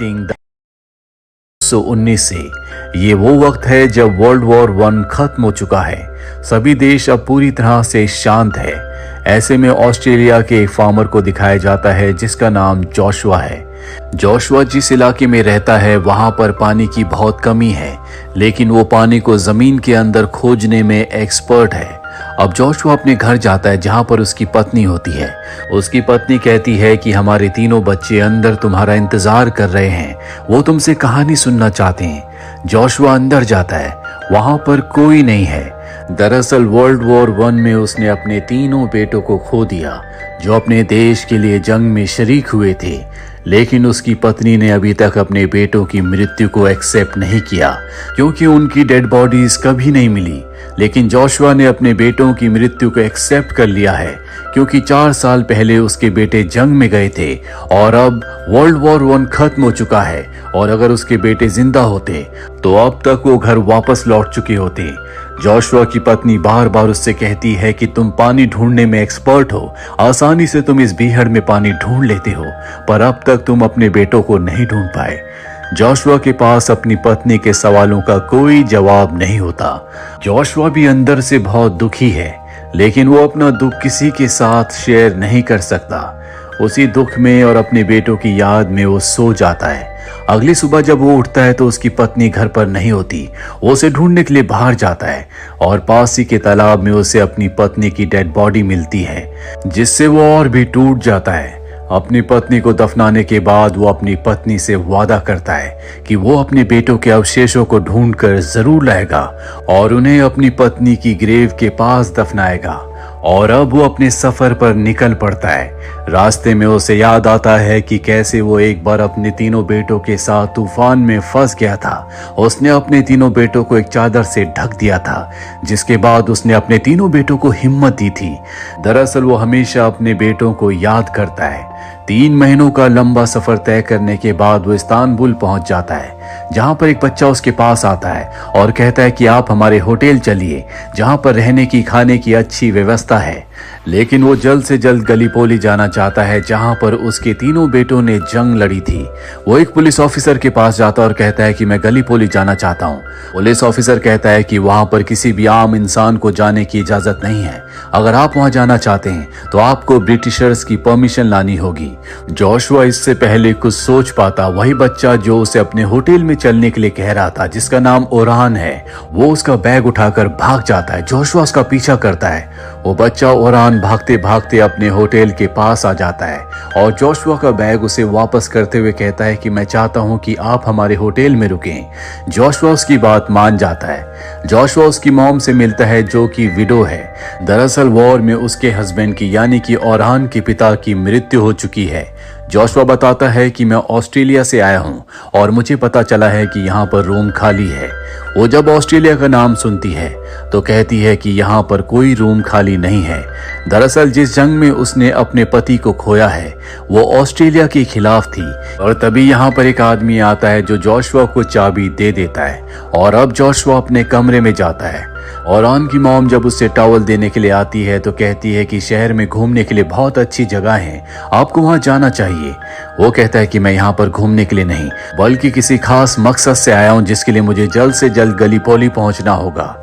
1919 से ये वो वक्त है जब वर्ल्ड वॉर वन खत्म हो चुका है। सभी देश अब पूरी तरह से शांत है। ऐसे में ऑस्ट्रेलिया के एक फार्मर को दिखाया जाता है जिसका नाम जोशुआ है। जोशुआ जिस इलाके में रहता है वहां पर पानी की बहुत कमी है, लेकिन वो पानी को जमीन के अंदर खोजने में एक्सपर्ट है। अब जोशुआ अपने घर जाता है जहां पर उसकी पत्नी होती है। उसकी पत्नी कहती है कि हमारे तीनों बच्चे अंदर तुम्हारा इंतजार कर रहे हैं, वो तुमसे कहानी सुनना चाहते हैं। जोशुआ अंदर जाता है, वहां पर कोई नहीं है। दरअसल वर्ल्ड वॉर वन में उसने अपने तीनों बेटों को खो दिया जो अपने देश के लिए जंग में शरीक हुए थे, लेकिन उसकी पत्नी ने अभी तक अपने बेटों की मृत्यु को एक्सेप्ट नहीं किया क्योंकि उनकी डेड बॉडीज कभी नहीं मिली। लेकिन जोशुआ ने अपने बेटों की मृत्यु को एक्सेप्ट कर लिया है क्योंकि 4 साल पहले उसके बेटे जंग में गए थे और अब वर्ल्ड वॉर वन खत्म हो चुका है और अगर उसके बेटे जिंदा होते तो अब तक वो घर वापस लौट चुके होते। जोशुआ की पत्नी बार बार उससे कहती है कि तुम पानी ढूंढने में एक्सपर्ट हो, आसानी से तुम इस बीहड़ में पानी ढूंढ लेते हो, पर अब तक तुम अपने बेटों को नहीं ढूंढ पाए। जोशुआ के पास अपनी पत्नी के सवालों का कोई जवाब नहीं होता। जोशुआ भी अंदर से बहुत दुखी है, लेकिन वो अपना दुख किसी के साथ शेयर नहीं कर सकता। उसी दुख में और अपने बेटों की याद में वो सो जाता है। अगली सुबह जब वो उठता है तो उसकी पत्नी घर पर नहीं होती। वो उसे ढूंढने के लिए बाहर जाता है और पास ही के तालाब में उसे अपनी पत्नी की डेड बॉडी मिलती है, जिससे वो और भी टूट जाता है। अपनी पत्नी को दफनाने के बाद वो अपनी पत्नी से वादा करता है कि वो अपने बेटों के अवशेषों को ढूंढकर जरूर लाएगा और उन्हें अपनी पत्नी की ग्रेव के पास दफनाएगा। और अब वो अपने सफर पर निकल पड़ता है। रास्ते में उसे याद आता है कि कैसे वो एक बार अपने तीनों बेटों के साथ तूफान में फंस गया था। उसने अपने तीनों बेटों को एक चादर से ढक दिया था, जिसके बाद उसने अपने तीनों बेटों को हिम्मत दी थी। दरअसल वो हमेशा अपने बेटों को याद करता है। 3 महीनों का लंबा सफर तय करने के बाद वो इस्तांबुल पहुंच जाता है, जहां पर एक बच्चा उसके पास आता है और कहता है कि आप हमारे होटल चलिए, जहां पर रहने की खाने की अच्छी व्यवस्था है। लेकिन वो जल्द से जल्द गलीपोली जाना चाहता है जहां पर उसके तीनों बेटों ने जंग लड़ी थी। वो एक पुलिस ऑफिसर के पास जाता है और कहता है कि मैं गलीपोली जाना चाहता हूँ। पुलिस ऑफिसर कहता है कि वहां पर किसी भी आम इंसान को जाने की इजाजत नहीं है। अगर आप वहां जाना चाहते हैं तो आपको ब्रिटिशर्स की परमिशन लानी होगी। जोशुआ इससे पहले कुछ सोच पाता, वही बच्चा जो उसे अपने होटल में चलने के लिए कह रहा था, जिसका नाम ओरान है, वो उसका बैग उठाकर भाग जाता है। जोशुआ उसका पीछा करता है। वो बच्चा ओरान भागते भागते अपने होटल के पास आ जाता है और जोशुआ का बैग उसे वापस करते हुए कहता है कि मैं चाहता हूं कि आप हमारे होटल में रुकें। जोशुआ उसकी बात मान जाता है। जोशुआ उसकी मॉम से मिलता है जो कि विडो है। दरअसल वॉर में उसके हस्बैंड की यानी कि ओरान के पिता की मृत्यु हो चुकी है। जोशुआ बताता है कि मैं ऑस्ट्रेलिया से आया हूं और मुझे पता चला है कि यहाँ पर रूम खाली है। वो जब ऑस्ट्रेलिया का नाम सुनती है तो कहती है कि यहाँ पर कोई रूम खाली नहीं है। दरअसल जिस जंग में उसने अपने पति को खोया है वो ऑस्ट्रेलिया के खिलाफ थी और तभी यहाँ पर एक आदमी आता है जो जोशुआ को चाबी दे देता है और अब जोशुआ अपने कमरे में जाता है। ओरान की मॉम जब उससे टॉवल देने के लिए आती है तो कहती है कि शहर में घूमने के लिए बहुत अच्छी जगह है, आपको वहां जाना चाहिए। वो कहता है कि मैं यहाँ पर घूमने के लिए नहीं बल्कि किसी खास मकसद से आया हूँ, जिसके लिए मुझे जल्द से जल्द गलीपोली पहुंचना होगा।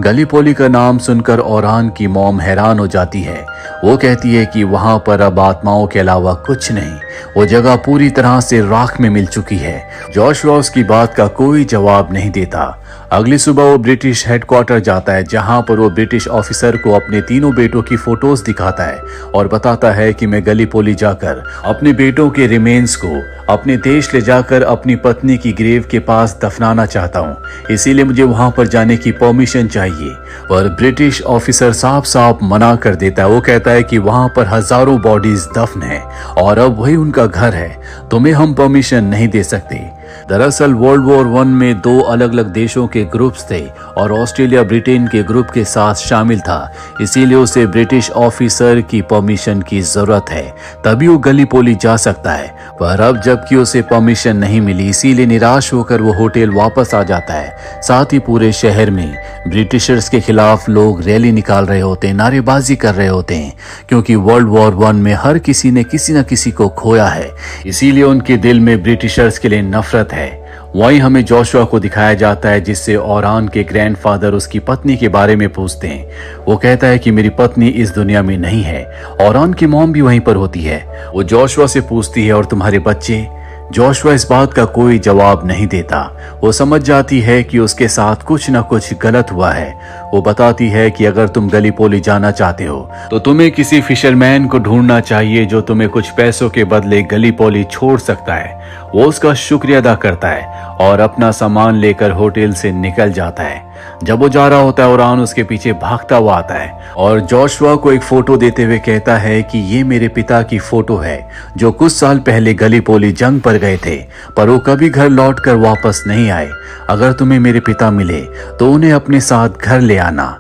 गलीपोली का नाम सुनकर ओरान की मॉम हैरान हो जाती है। वो कहती है कि वहां पर अब आत्माओं के अलावा कुछ नहीं, वो जगह पूरी तरह से राख में मिल चुकी है। जोशुआ उसकी बात का कोई जवाब नहीं देता। अगली सुबह वो ब्रिटिश हेडक्वार्टर जाता है, जहां पर वो ब्रिटिश ऑफिसर को अपने तीनों बेटों की फोटोज दिखाता है और बताता है कि मैं गलीपोली जाकर अपने बेटों के रिमेन्स को अपने देश ले जाकर अपनी पत्नी की ग्रेव के पास दफनाना चाहता हूँ, इसीलिए मुझे वहां पर जाने की परमिशन चाहिए। पर ब्रिटिश ऑफिसर साफ साफ मना कर देता है। वो कहता है कि वहां पर हजारों बॉडीज दफन है और अब वही उनका घर है, तुम्हें हम परमिशन नहीं दे सकते। दरअसल वर्ल्ड वॉर वन में 2 अलग अलग देशों के ग्रुप्स थे और ऑस्ट्रेलिया ब्रिटेन के ग्रुप के साथ शामिल था, इसीलिए उसे ब्रिटिश ऑफिसर की परमिशन की जरूरत है, तभी वो गलीपोली जा सकता है। पर अब जबकि उसे परमिशन नहीं मिली, इसीलिए निराश होकर वो होटल वापस आ जाता है। साथ ही पूरे शहर में ब्रिटिशर्स के खिलाफ लोग रैली निकाल रहे होते हैं, नारेबाजी कर रहे होते हैं, क्योंकि वर्ल्ड वॉर वन में हर किसी ने किसी न किसी को खोया है, इसीलिए उनके दिल में ब्रिटिशर्स के लिए नफरत है। वहीं हमें जोशुआ को दिखाया जाता है जिससे ओरान के ग्रैंडफादर उसकी पत्नी के बारे में पूछते हैं। वो कहता है कि मेरी पत्नी इस दुनिया में नहीं है। ओरान की मॉम भी वहीं पर होती है। वो जोशुआ से पूछती है और तुम्हारे बच्चे? जोशुआ इस बात का कोई जवाब नहीं देता। वो समझ जाती है कि उसके साथ कुछ न कुछ गलत हुआ है। वो बताती है कि अगर तुम गलीपोली जाना चाहते हो तो तुम्हें किसी फिशरमैन को ढूंढना चाहिए जो तुम्हें कुछ पैसों के बदले गलीपोली छोड़ सकता है। वो उसका शुक्रिया अदा करता है और अपना सामान लेकर होटल से निकल जाता है। जब वो जा रहा होता है ओरान उसके पीछे भागता हुआ आता है और जोशुआ को एक फोटो देते हुए कहता है कि ये मेरे पिता की फोटो है जो कुछ साल पहले गलीपोली जंग पर गए थे, पर वो कभी घर लौट कर वापस नहीं आए। अगर तुम्हें मेरे पिता मिले तो उन्हें अपने साथ घर ले आना।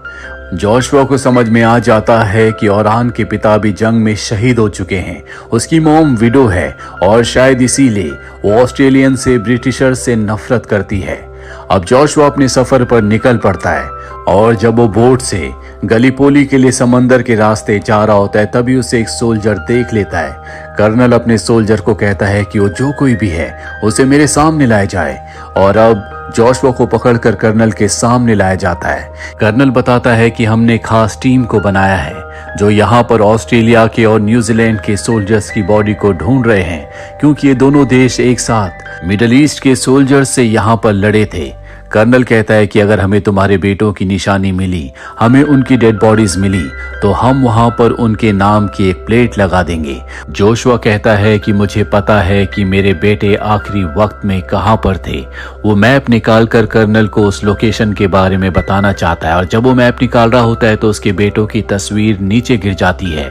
जोशुआ को समझ में आ जाता है कि ओरान के पिता भी जंग में शहीद हो चुके हैं। उसकी मॉम विडो है और शायद इसीलिए वो ऑस्ट्रेलियन से ब्रिटिशर से नफरत करती है। अब जोशुआ अपने सफर पर निकल पड़ता है और जब वो बोट से गलीपोली के लिए समंदर के रास्ते जा रहा होता है तभी उसे एक सोल्जर देख लेता है। कर्नल अपने सोल्जर को कहता है कि वो जो कोई भी है उसे मेरे सामने लाया जाए और अब जोशुआ को पकड़कर कर्नल के सामने लाया जाता है। कर्नल बताता है कि हमने खास टीम को बनाया है जो यहाँ पर ऑस्ट्रेलिया के और न्यूजीलैंड के सोल्जर्स की बॉडी को ढूंढ रहे हैं, क्योंकि ये दोनों देश एक साथ मिडिल ईस्ट के सोल्जर्स से यहाँ पर लड़े थे। कर्नल कहता है कि अगर हमें तुम्हारे बेटों की निशानी मिली, हमें उनकी डेड बॉडीज मिली, तो हम वहां पर उनके नाम की एक प्लेट लगा देंगे। जोशुआ कहता है कि मुझे पता है कि मेरे बेटे आखिरी वक्त में कहां पर थे। वो मैप निकाल कर कर्नल को उस लोकेशन के बारे में बताना चाहता है और जब वो मैप निकाल रहा होता है तो उसके बेटों की तस्वीर नीचे गिर जाती है।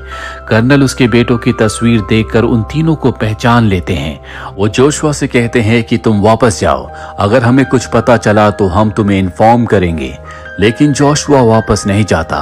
कर्नल उसके बेटों की तस्वीर देखकर उन तीनों को पहचान लेते हैं। वो जोशुआ से कहते हैं कि तुम वापस जाओ, अगर हमें कुछ पता चला तो हम तुम्हें इन्फॉर्म करेंगे। लेकिन जोशुआ वापस नहीं जाता,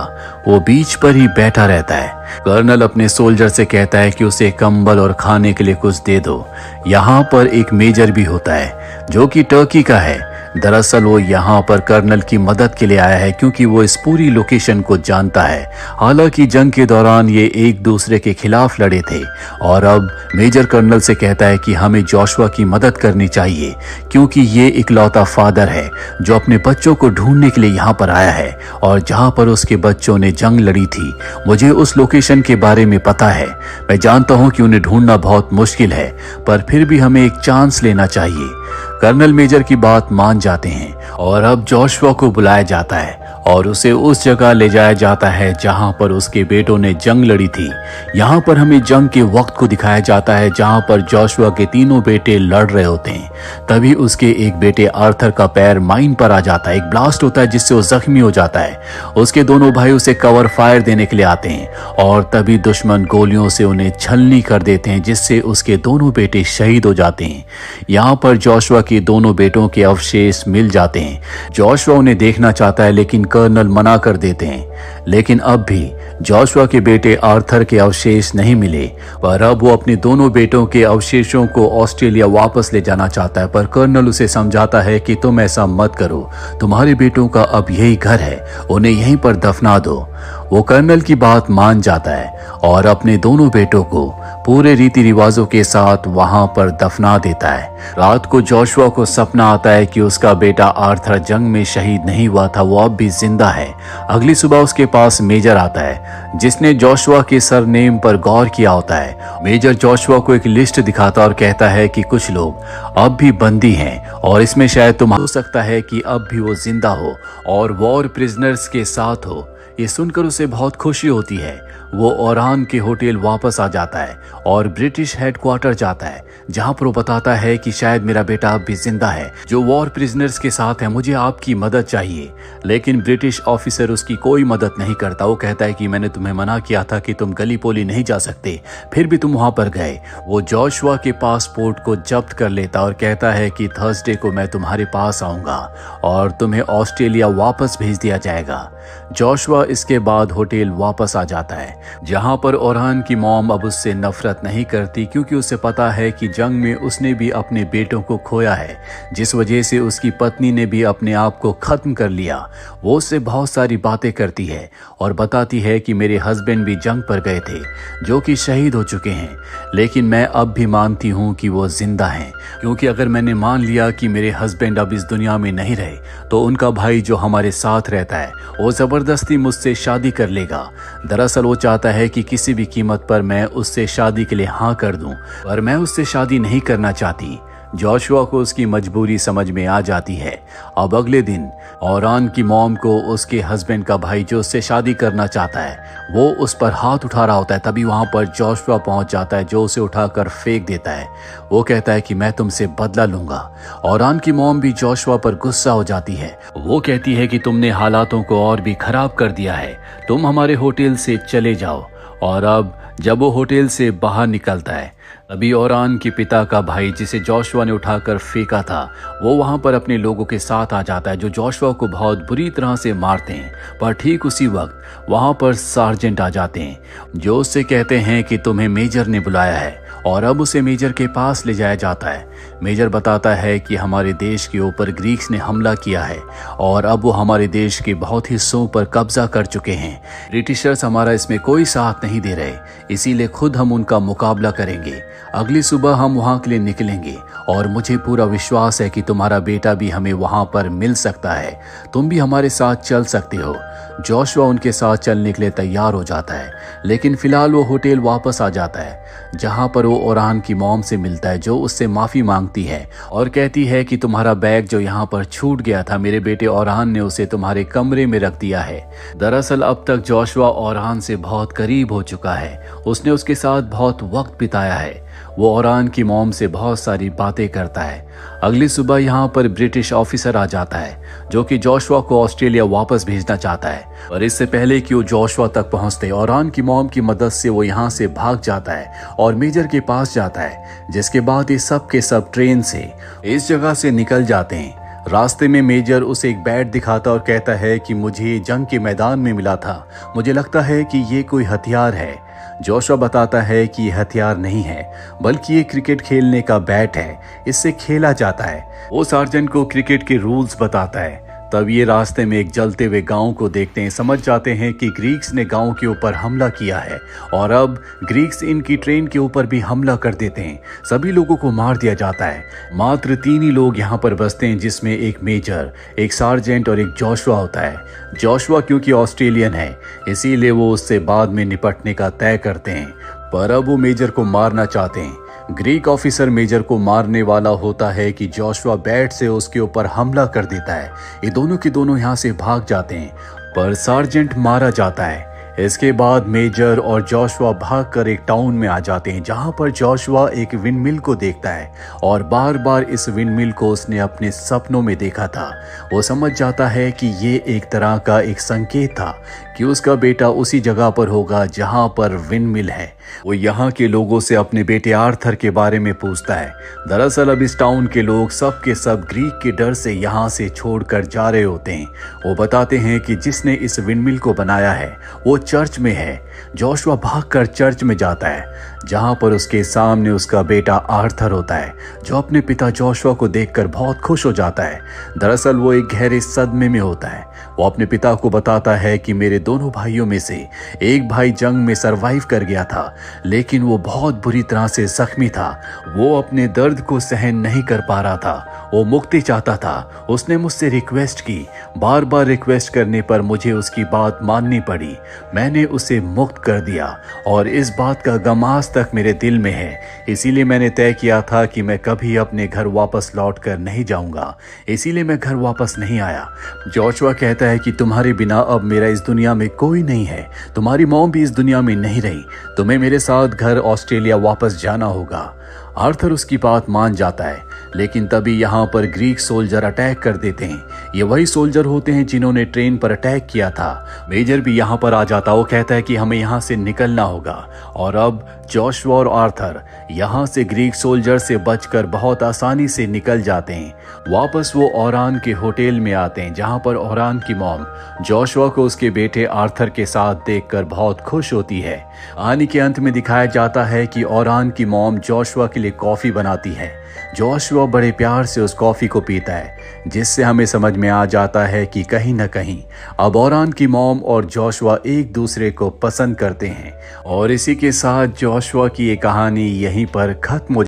वो बीच पर ही बैठा रहता है। कर्नल अपने सोल्जर से कहता है कि उसे कंबल और खाने के लिए कुछ दे दो। यहाँ पर एक मेजर भी होता है जो कि टर्की का है। दरअसल वो यहाँ पर कर्नल की मदद के लिए आया है क्योंकि वो इस पूरी लोकेशन को जानता है। हालांकि जंग के दौरान ये एक दूसरे के खिलाफ लड़े थे और अब मेजर कर्नल से कहता है कि हमें जोशुआ की मदद करनी चाहिए क्योंकि ये इकलौता फादर है जो अपने बच्चों को ढूंढने के लिए यहाँ पर आया है और जहाँ पर उसके बच्चों ने जंग लड़ी थी मुझे उस लोकेशन के बारे में पता है। मैं जानता हूँ कि उन्हें ढूंढना बहुत मुश्किल है, पर फिर भी हमें एक चांस लेना चाहिए। कर्नल मेजर की बात मान जाते हैं और अब जोशुआ को बुलाया जाता है और उसे उस जगह ले जाया जाता है जहां पर उसके बेटों ने जंग लड़ी थी। यहाँ पर हमें जंग के वक्त को दिखाया जाता है जहां पर जोशुआ के तीनों बेटे लड़ रहे होते हैं। तभी उसके एक बेटे आर्थर का पैर माइन पर आ जाता है, एक ब्लास्ट होता है जिससे वो जख्मी हो जाता है। उसके दोनों भाई उसे कवर फायर देने के लिए आते हैं और तभी दुश्मन गोलियों से उन्हें छलनी कर देते हैं जिससे उसके दोनों बेटे शहीद हो जाते हैं। यहाँ पर जोशुआ के दोनों बेटों के अवशेष मिल जाते हैं। जोशुआ उन्हें देखना चाहता है लेकिन कर्नल मना कर देते हैं। लेकिन अब भी जोशुआ के बेटे आर्थर के अवशेष नहीं मिले, पर अब वो अपने दोनों बेटों के अवशेषों को ऑस्ट्रेलिया वापस ले जाना चाहता है। पर कर्नल उसे समझाता है कि तुम ऐसा मत करो, तुम्हारे बेटों का अब यही घर है, उन्हें यहीं पर दफना दो। वो कर्नल की बात मान जाता है और अपने दोनों बेटों को पूरे रीति रिवाजों के साथ वहां पर दफना देता है। रात को जोशुआ को सपना आता है कि उसका बेटा आर्थर जंग में शहीद नहीं हुआ था, वो अब भी जिंदा है। अगली सुबह उसके पास मेजर आता है जिसने जोशुआ के सरनेम पर गौर किया होता है। मेजर जोशुआ को एक लिस्ट दिखाता और कहता है कि कुछ लोग अब भी बंदी हैं और इसमें शायद तुम हो सकता है कि अब भी वो जिंदा हो और वॉर प्रिजनर्स के साथ हो। ये सुनकर उसे बहुत खुशी होती है। वो ओरान के होटल वापस आ जाता है और ब्रिटिश हेडक्वार्टर जाता है, जहां पर वो बताता है कि शायद मेरा बेटा अब भी जिंदा है, जो वॉर प्रिजनर्स के साथ है, मुझे आपकी मदद चाहिए। लेकिन ब्रिटिश ऑफिसर उसकी कोई मदद नहीं करता। वो कहता है कि मैंने तुम्हें मना किया था कि तुम गली पोली नहीं जा सकते, फिर भी तुम वहां पर गए। वो जोशुआ के पासपोर्ट को जब्त कर लेता और कहता है कि थर्सडे को मैं तुम्हारे पास आऊंगा और तुम्हें ऑस्ट्रेलिया वापस भेज दिया जाएगा। जोशुआ इसके बाद होटल वापस आ जाता है, जहां पर ओरान की मॉम अब उससे नफरत नहीं करती, क्योंकि उसे पता है कि जंग में उसने भी अपने बेटों को खोया है, जिस वजह से उसकी पत्नी ने भी अपने आप को खत्म कर लिया। वो उससे बहुत सारी बातें करती है और बताती है कि मेरे हस्बैंड भी जंग पर गए थे, जो कि शहीद हो चुके हैं, लेकिन मैं अब भी मानती हूँ कि वो जिंदा हैं, क्योंकि अगर मैंने मान लिया कि मेरे हस्बैंड अब इस दुनिया में नहीं रहे तो उनका भाई जो हमारे साथ रहता है वो जबरदस्ती मुझसे शादी कर लेगा। दरअसल वो चाहता है कि किसी भी कीमत पर मैं उससे शादी के लिए हाँ कर दूं, पर मैं उससे शादी नहीं करना चाहती। जोशुआ को उसकी मजबूरी समझ में आ जाती है। अब अगले दिन ओरान की मॉम को उसके हस्बैंड का भाई जो उससे शादी करना चाहता है, वो उस पर हाथ उठा रहा होता है। तभी वहां पर जोशुआ पहुंच जाता है, जो उसे उठाकर फेंक देता है। वो कहता है कि मैं तुमसे बदला लूंगा। ओरान की मॉम भी जोशुआ पर गुस्सा हो जाती है। वो कहती है कि तुमने हालातों को और भी खराब कर दिया है, तुम हमारे होटल से चले जाओ। और अब जब वो होटल से बाहर निकलता है, तभी ओरान के पिता का भाई, जिसे जोशुआ ने उठाकर फेंका था, वो वहां पर अपने लोगों के साथ आ जाता है, जो जोशुआ को बहुत बुरी तरह से मारते हैं। पर ठीक उसी वक्त वहां पर सार्जेंट आ जाते हैं, जो उससे कहते हैं कि तुम्हें मेजर ने बुलाया है, और अब उसे मेजर के पास ले जाया जाता है। मेजर बताता है कि हमारे देश के ऊपर ग्रीक्स ने हमला किया है और अब वो हमारे देश के बहुत हिस्सों पर कब्जा कर चुके हैं। ब्रिटिशर्स हमारा इसमें कोई साथ नहीं दे रहे, इसीलिए खुद हम उनका मुकाबला करेंगे। अगली सुबह हम वहां के लिए निकलेंगे और मुझे पूरा विश्वास है कि तुम्हारा बेटा भी हमें वहां पर मिल सकता है, तुम भी हमारे साथ चल सकते हो। जोशुआ उनके साथ चलने के लिए तैयार हो जाता है, लेकिन फिलहाल वो होटल वापस आ जाता है, जहां पर वो ओरान की मॉम से मिलता है, जो उससे माफी मांगती है और कहती है कि तुम्हारा बैग जो यहाँ पर छूट गया था, मेरे बेटे ओरान ने उसे तुम्हारे कमरे में रख दिया है। दरअसल अब तक जोशुआ ओरान से बहुत करीब हो चुका है, उसने उसके साथ बहुत वक्त बिताया है। वो ओरान की मॉम से बहुत सारी बातें करता है। अगली सुबह यहाँ पर ब्रिटिश ऑफिसर आ जाता है, जो कि जोशुआ को ऑस्ट्रेलिया वापस भेजना चाहता है। और इससे पहले कि वो जोशुआ तक पहुंचते, ओरान की मॉम की मदद से वो यहाँ से भाग जाता है और मेजर के पास जाता है, जिसके बाद ये सब के सब ट्रेन से इस जगह से निकल जाते हैं। रास्ते में मेजर उसे एक बैट दिखाता और कहता है कि मुझे जंग के मैदान में मिला था, मुझे लगता है कि ये कोई हथियार है। जोशुआ बताता है कि ये हथियार नहीं है, बल्कि ये क्रिकेट खेलने का बैट है, इससे खेला जाता है। वो सार्जेंट को क्रिकेट के रूल्स बताता है। तब ये रास्ते में एक जलते हुए गांव को देखते हैं, समझ जाते हैं कि ग्रीक्स ने गांव के ऊपर हमला किया है और अब ग्रीक्स इनकी ट्रेन के ऊपर भी हमला कर देते हैं। सभी लोगों को मार दिया जाता है। मात्र 3 ही लोग यहाँ पर बचते हैं, जिसमें एक मेजर, एक सार्जेंट और एक जोशुआ होता है। जोशुआ क्योंकि ऑस्ट्रेलियन है, इसीलिए वो उससे बाद में निपटने का तय करते हैं, पर अब वो मेजर को मारना चाहते हैं। ग्रीक ऑफिसर मेजर को मारने वाला होता है कि जोशुआ बैट से उसके ऊपर हमला कर देता है। ये दोनों के दोनों यहाँ से भाग जाते हैं, पर सार्जेंट मारा जाता है। इसके बाद मेजर और जोशुआ भागकर एक टाउन में आ जाते हैं, जहां पर जोशुआ एक विंडमिल को देखता है और बार बार इस विंडमिल को उसने अपने सपनों में देखा था। वो समझ जाता है कि ये एक तरह का एक संकेत था कि उसका बेटा उसी जगह पर होगा जहां पर विंडमिल है। वो यहाँ के लोगों से अपने बेटे आर्थर के बारे में पूछता है। दरअसल अब इस टाउन के लोग सब के सब ग्रीक के डर से यहाँ से छोड़कर जा रहे होते हैं। वो बताते हैं कि जिसने इस विंडमिल को बनाया है वो चर्च में है। जोशुआ भागकर चर्च में जाता है, जहां पर उसके सामने उसका बेटा आर्थर होता है, जो अपने पिता जोशुआ को देखकर बहुत खुश हो जाता है। दरअसल वो एक गहरे सदमे में होता है। वो अपने पिता को बताता है कि मेरे दोनों भाइयों में से एक भाई जंग में सरवाइव कर गया था, लेकिन वो बहुत बुरी तरह से जख्मी था। वो अपने दर्द को सहन नहीं कर पा रहा था, वो मुक्ति चाहता था। उसने मुझसे रिक्वेस्ट की, बार बार रिक्वेस्ट करने पर मुझे उसकी बात माननी पड़ी। मैंने उसे मुक्त कर दिया और इस बात का गम आज तक मेरे दिल में है। इसीलिए मैंने तय किया था कि मैं कभी अपने घर वापस लौट कर नहीं जाऊंगा, इसीलिए मैं घर वापस नहीं आया। जोशुआ कहता कहता है कि तुम्हारे बिना अब मेरा इस दुनिया में कोई नहीं है, तुम्हारी मॉम भी इस दुनिया में नहीं रही, तुम्हें मेरे साथ घर ऑस्ट्रेलिया वापस जाना होगा। आर्थर उसकी बात मान जाता है, लेकिन तभी यहाँ पर ग्रीक सोल्जर अटैक कर देते हैं। ये वही सोल्जर होते हैं जिन्होंने ट्रेन पर अटैक किया था। मेजर भी यहाँ पर आ जाता, वो कहता है कि हमें यहाँ से निकलना होगा। और अब जोशुआ और आर्थर यहाँ से ग्रीक सोल्जर से बचकर बहुत आसानी से निकल जाते हैं। वापस वो ओरान के होटल में आते हैं, जहाँ पर ओरान की मॉम जोशुआ को उसके बेटे आर्थर के साथ देखकर बहुत खुश होती है। कहानी के अंत में दिखाया जाता है कि ओरान की मॉम जोशुआ के लिए कॉफी बनाती है। जोशुआ बड़े प्यार से उस कॉफी को पीता है, जिससे हमें समझ में आ जाता है कि कहीं न कहीं अब ओरान की मॉम और जोशुआ एक दूसरे को पसंद करते हैं। और इसी के साथ जोशुआ की ये कहानी यहीं पर खत्म हो